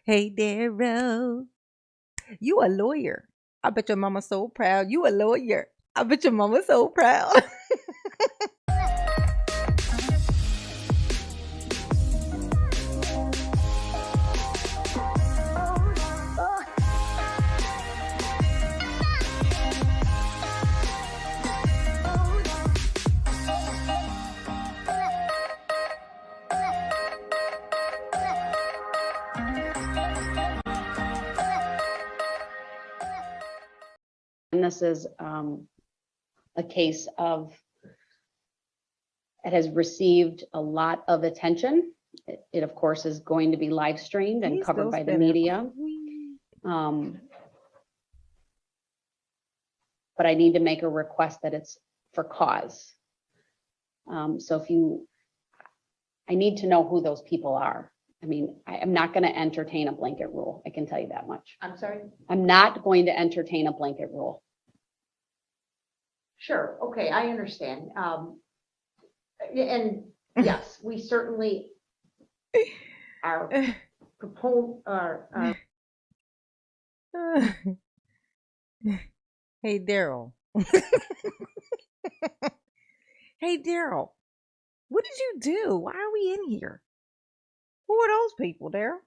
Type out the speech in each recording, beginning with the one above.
Hey, Darrell, you a lawyer. I bet your mama's so proud. You a lawyer. I bet your mama's so proud. And this is a case of, it has received a lot of attention. It of course is going to be live streamed and He's covered still by the spinning. media. But I need to make a request that it's for cause. So I need to know who those people are. I mean, I am not going to entertain a blanket rule. I can tell you that much. I'm sorry? I'm not going to entertain a blanket rule. Sure, okay, I understand. And yes, we certainly are Hey, Darrell. Hey, Darrell. What did you do? Why are we in here? Who are those people, Darrell?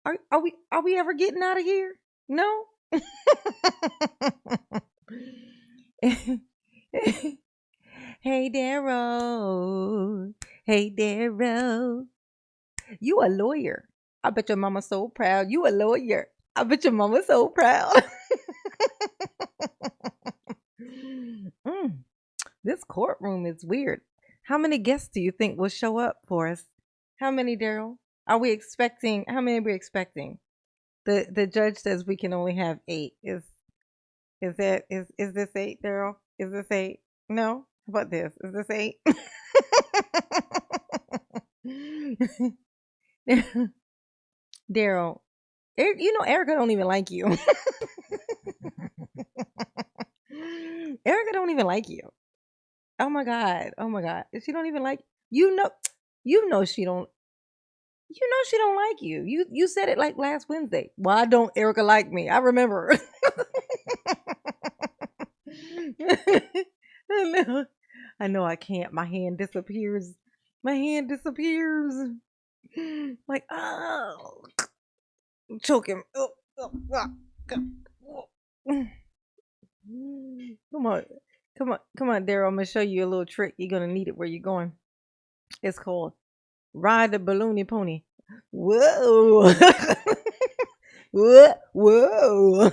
Are we ever getting out of here? No? Hey, Darrell. Hey, Darrell. You a lawyer. I bet your mama's so proud. You a lawyer. I bet your mama's so proud. This courtroom is weird. How many guests do you think will show up for us? How many, Darrell? How many are we expecting? The judge says we can only have 8. Is this 8, Darrell? Is this 8? No? How about this? Is this 8? Darrell, Erica don't even like you. Erica don't even like you. Oh my god. She don't even like you know she don't like you. You said it like last Wednesday. Why don't Erica like me? I remember. I know I can't. My hand disappears. Like, oh, choke him. Come on. Daryl. I'm gonna show you a little trick. You're gonna need it where you're going. It's called ride the balloony pony. Whoa. Whoa.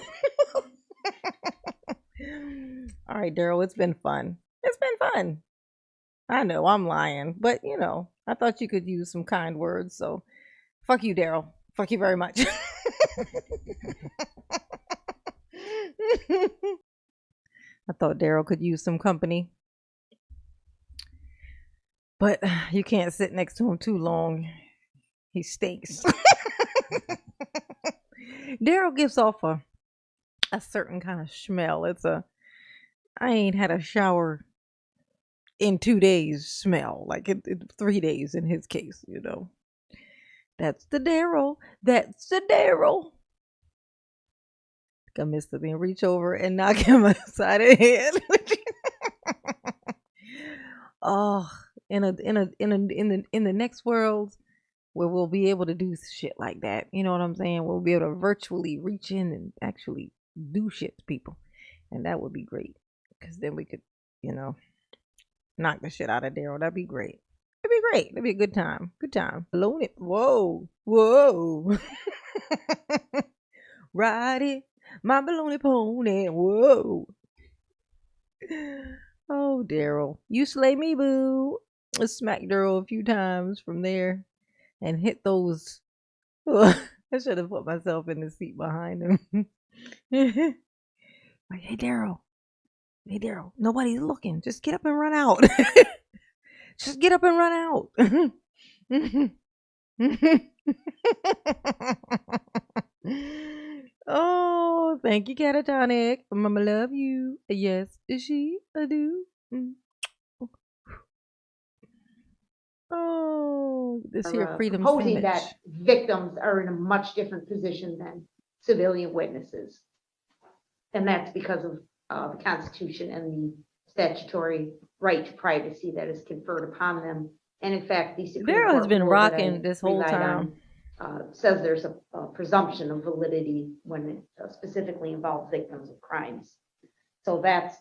All right, Daryl, it's been fun. I know I'm lying, but I thought you could use some kind words, so fuck you, Daryl. Fuck you very much. I thought Daryl could use some company. But you can't sit next to him too long. He stinks. Daryl gives off a certain kind of smell. I ain't had a shower in 2 days smell. Like 3 days in his case, That's the Daryl. I missed it and reach over and knock him upside the head. Oh, in the next world where we'll be able to do shit like that. You know what I'm saying? We'll be able to virtually reach in and actually do shit to people. And that would be great. Because then we could, knock the shit out of Daryl. That'd be great. That'd be a good time. Balloon it. Whoa. Ride it. My balloony pony. Whoa. Oh, Daryl. You slay me, boo. I smacked Daryl a few times from there and hit those. I should have put myself in the seat behind him. Like, hey, Daryl. Nobody's looking. Just get up and run out. Just get up and run out. Oh, thank you, Catatonic. Mama love you. Yes, is she? I do. Oh, this here freedom proposing sandwich. that victims are in a much different position than civilian witnesses. And that's because of the Constitution and the statutory right to privacy that is conferred upon them. And in fact, the Supreme Darrell has Court been rule that rocking I this whole relied time. on says there's a presumption of validity when it specifically involves victims of crimes. So that's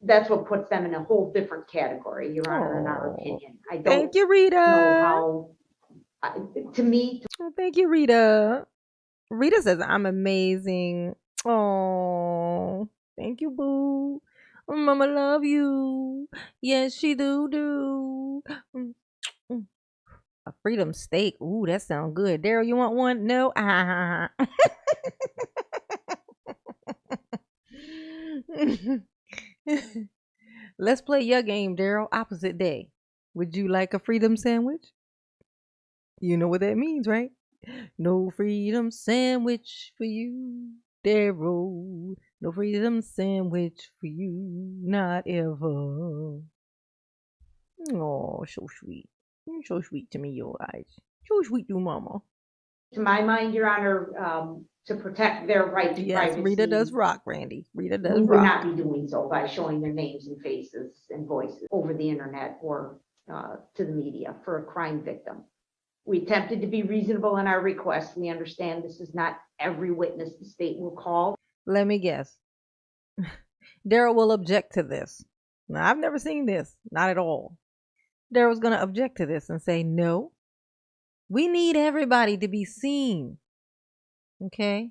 that's what puts them in a whole different category, Your Honor, in our Oh, opinion. I don't thank you, Rita. know how, to me, Oh, thank you, Rita. Rita says I'm amazing. Oh, thank you, boo. Mama love you. Yes, she do. Mm, mm. A freedom steak. Ooh, that sounds good. Daryl, you want one? No. Ah. Let's play your game, Daryl. Opposite day. Would you like a freedom sandwich? You know what that means, right? No freedom sandwich for you, Daryl. No freedom sandwich for you, not ever. Oh, so sweet. You're so sweet to me, your eyes. So sweet to mama. to my mind, Your Honor, to protect their right to Yes, Rita does privacy, rock, Randy. Rita does we would rock. not be doing so by showing their names and faces and voices over the internet or to the media for a crime victim. We attempted to be reasonable in our request. We understand this is not every witness the state will call. Let me guess. Daryl will object to this. Now, I've never seen this, not at all. Daryl's going to object to this and say, no, we need everybody to be seen. Okay?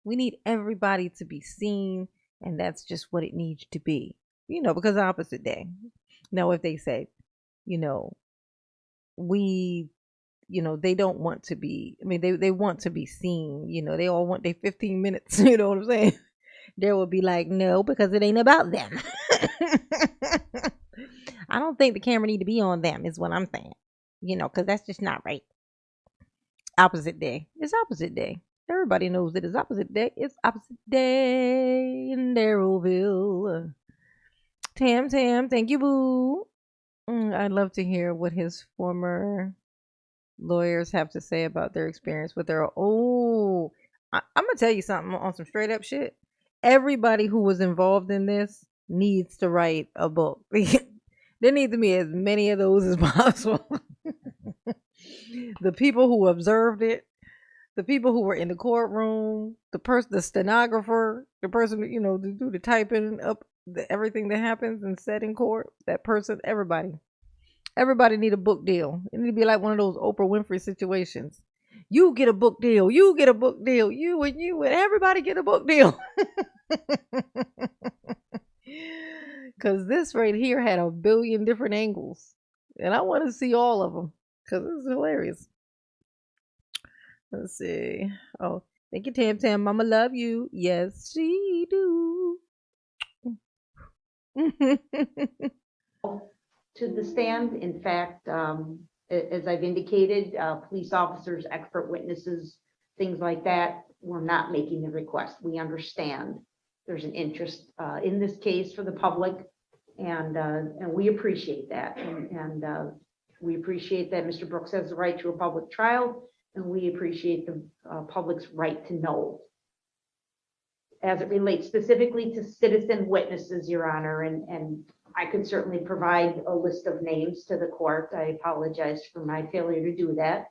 We need everybody to be seen, and that's just what it needs to be. Because opposite day. Now, if they say, you know, we, they don't want to be, I mean, they want to be seen, they all want their 15 minutes, you know what I'm saying? There will be like, no, because it ain't about them. I don't think the camera need to be on them, is what I'm saying. Because that's just not right. Opposite day. It's opposite day. Everybody knows it is opposite day. It's opposite day in Darrellville. Tam, thank you, boo. I'd love to hear what his former lawyers have to say about their experience with their. Oh, I'm gonna tell you something on some straight up shit. Everybody who was involved in this needs to write a book. There needs to be as many of those as possible. The people who observed it, the people who were in the courtroom, the stenographer, the person, to do the typing up everything that happens and said in court, that person, everybody need a book deal. It need to be like one of those Oprah Winfrey situations. You get a book deal, you get a book deal, you and everybody get a book deal. Because this right here had a billion different angles, and I want to see all of them because it's hilarious. Let's see. Oh, thank you, Tam. Mama love you. Yes, she do. To the stand. In fact, as I've indicated, police officers, expert witnesses, things like that, we're not making the request. We understand there's an interest in this case for the public, and we appreciate that. And we appreciate that Mr. Brooks has the right to a public trial, and we appreciate the public's right to know. As it relates specifically to citizen witnesses, Your Honor, and I could certainly provide a list of names to the court. I apologize for my failure to do that.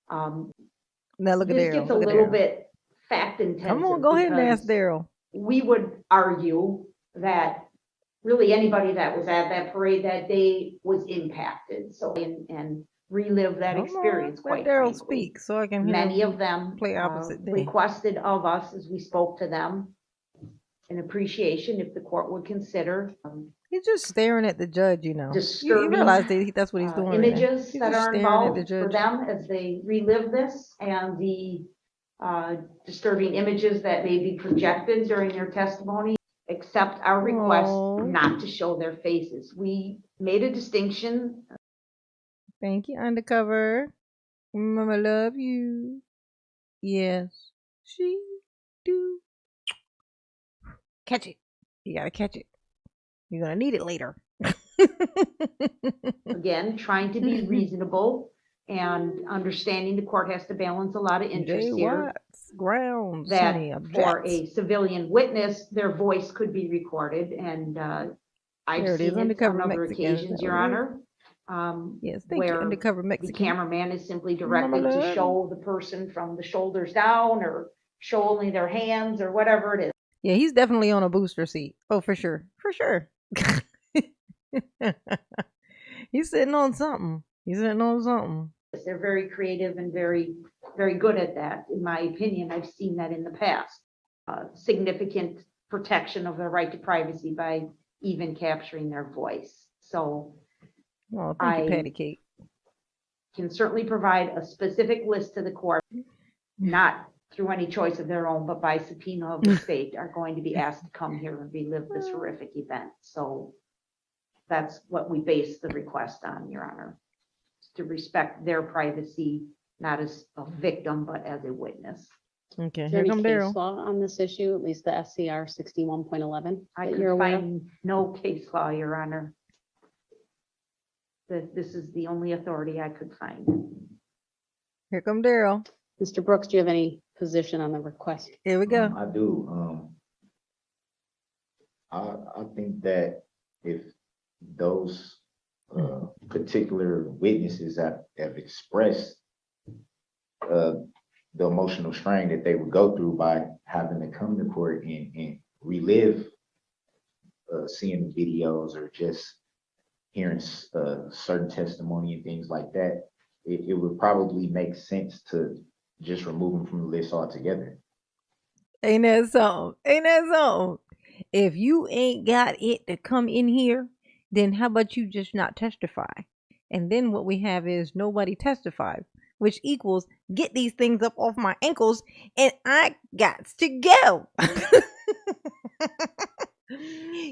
Now look at This Daryl. gets a little bit fact intensive. Come on, go ahead and ask Daryl. We would argue that really anybody that was at that parade that day was impacted. So and relive that experience. Quite Daryl frankly, speak so I can hear many him of them play opposite day. requested of us as we spoke to them an appreciation if the court would consider. He's just staring at the judge, you Disturbing realize that's what he's doing. Images He's that just are staring at the involved judge for them as they relive this, and the disturbing images that may be projected during their testimony. Accept our request not to show their faces. We made a distinction. Thank you, undercover. Mama love you. Yes, she do. Catch it. You gotta catch it. You're gonna need it later. Again, trying to be reasonable And understanding the court has to balance a lot of Jay interests here, Watts, grounds, that honey, for object. a civilian witness, their voice could be recorded, and I've There it is, seen it undercover on other Mexican. Is occasions, that Your what it is? Honor, Yes, thank you, where undercover the Mexican. cameraman is simply Mama directed to love. show the person from the shoulders down, or show only their hands, or whatever it is. Yeah, he's definitely on a booster seat. Oh, for sure. For sure. He's sitting on something. He's sitting on something. They're very creative and very, very good at that, in my opinion. I've seen that in the past. Significant protection of their right to privacy by even capturing their voice. So Oh, thank you, I Patty Cake. can certainly provide a specific list to the court, not through any choice of their own, but by subpoena of the state, are going to be asked to come here and relive this horrific event. So that's what we base the request on, Your Honor, to respect their privacy, not as a victim, but as a witness. Okay, Is here there any come case Daryl. law on this issue, at least the SCR 61.11 I that could you're aware of? find no case law, Your Honor. This is the only authority I could find. Here come Daryl. Mr. Brooks, do you have any position on the request? Here we go. I do. I think that if those particular witnesses have expressed the emotional strain that they would go through by having to come to court and relive seeing the videos or just hearing certain testimony and things like that, it would probably make sense to just remove them from the list altogether. Ain't that something? Ain't that something? If you ain't got it to come in here, then how about you just not testify? And then what we have is nobody testifies, which equals get these things up off my ankles and I got to go.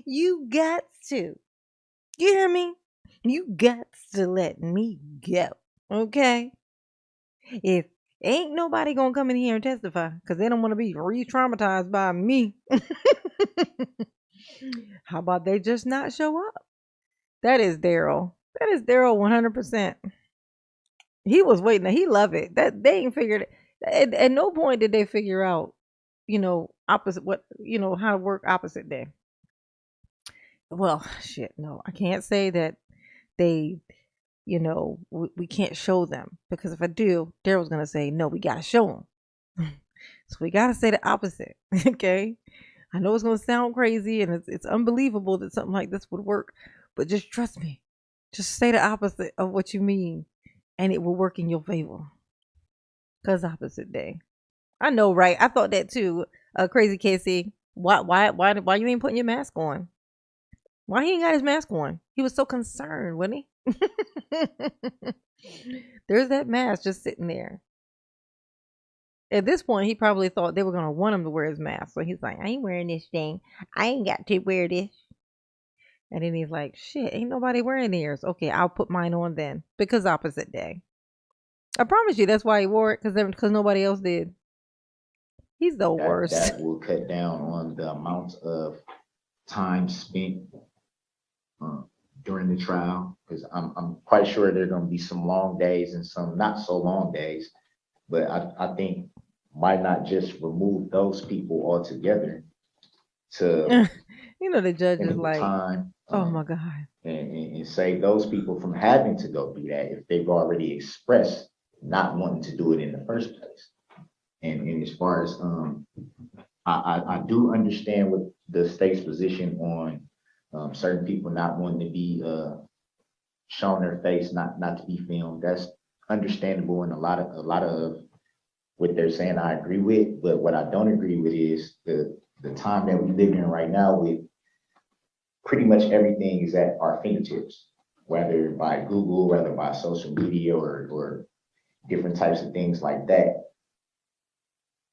You got to. You hear me? You got to let me go. Okay? If ain't nobody gonna come in here and testify because they don't want to be re-traumatized by me. How about they just not show up? That is Daryl. That is Daryl 100%. He was waiting. He loved it. That they ain't figured it. At no point did they figure out, opposite what how to work opposite day. Well, shit, no, I can't say that they, we can't show them because if I do, Daryl's gonna say no. We gotta show them. So we gotta say the opposite. Okay. I know it's gonna sound crazy and it's unbelievable that something like this would work, but just trust me. Just say the opposite of what you mean, and it will work in your favor. Cause opposite day. I know, right? I thought that too. Crazy Casey. Why you ain't putting your mask on? Why he ain't got his mask on? He was so concerned, wasn't he? There's that mask just sitting there. At this point, he probably thought they were gonna want him to wear his mask. So he's like, I ain't wearing this thing. I ain't got to wear this. And then he's like, shit, ain't nobody wearing theirs. Okay, I'll put mine on then. Because opposite day. I promise you that's why he wore it, because nobody else did. He's the worst. That will cut down on the amount of time spent during the trial, because I'm quite sure there are going to be some long days and some not so long days. But I think why not just remove those people altogether to the judge is like, time, oh my God. and save those people from having to go do that if they've already expressed not wanting to do it in the first place. And as far as I do understand what the state's position on certain people not wanting to be shown their face, not to be filmed. That's understandable, and a lot of what they're saying I agree with. But what I don't agree with is the time that we live in right now, with pretty much everything is at our fingertips, whether by Google, whether by social media or different types of things like that.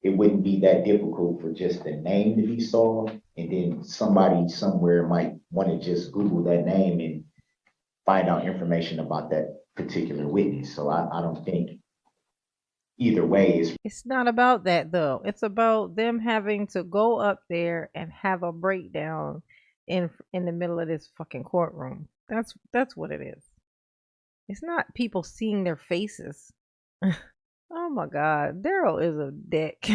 It wouldn't be that difficult for just the name to be solved, and then somebody somewhere might want to just Google that name and find out information about that particular witness. So I don't think either way is. It's not about that though. It's about them having to go up there and have a breakdown in the middle of this fucking courtroom. That's what it is. It's not people seeing their faces. Oh my God, Daryl is a dick.